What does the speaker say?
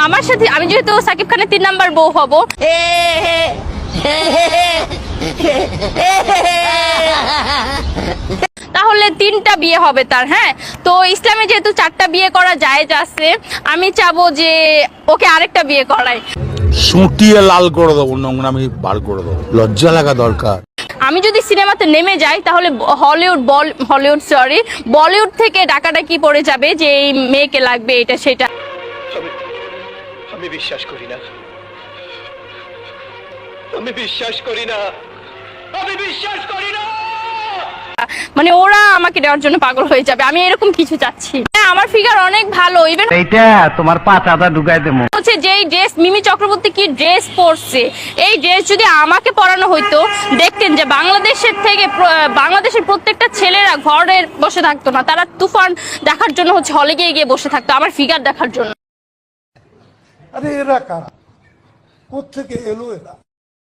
আমার সাথে আমি যেহেতু সাকিব খানের 3 নাম্বার বউ হব, তাহলে 3টা বিয়ে হবে তার। হ্যাঁ, তো ইসলামে যেহেতু 4টা বিয়ে করা জায়েজ আছে, আমি চাবো যে ওকে আরেকটা বিয়ে করাই। সুটিয়ে লাল করে দেবো, নোংরামি বার করে দেবো, লজ্জা লাগা দরকার। আমি যদি সিনেমাতে নেমে যাই তাহলে বলিউড থেকে ডাকাডাকি পড়ে যাবে যে এই মেয়েকে লাগবে এটা সেটা। আমি বিশ্বাস করি না, আমি বিশ্বাস করি না, আমি বিশ্বাস করি না। মানে ওরা আমাকে দেওয়ার জন্য পাগল হয়ে যাবে, আমি এরকম কিছু চাচ্ছি। হ্যাঁ, আমার ফিগার অনেক ভালো, ইভেন এইটা তোমার পাছাটা ঢুকাই দেবো। হচ্ছে যেই ড্রেস মিমি চক্রবর্তী কি ড্রেস পরছে, এই ড্রেস যদি আমাকে পরানো হইতো, দেখতেন যে বাংলাদেশের প্রত্যেকটা ছেলেরা ঘরে বসে থাকতো না, তারা তুফান দেখার জন্য হচ্ছে হলে গিয়ে গিয়ে বসে থাকতো আমার ফিগার দেখার জন্য। আরে এরা কারা, কোত্থেকে এলো এরা?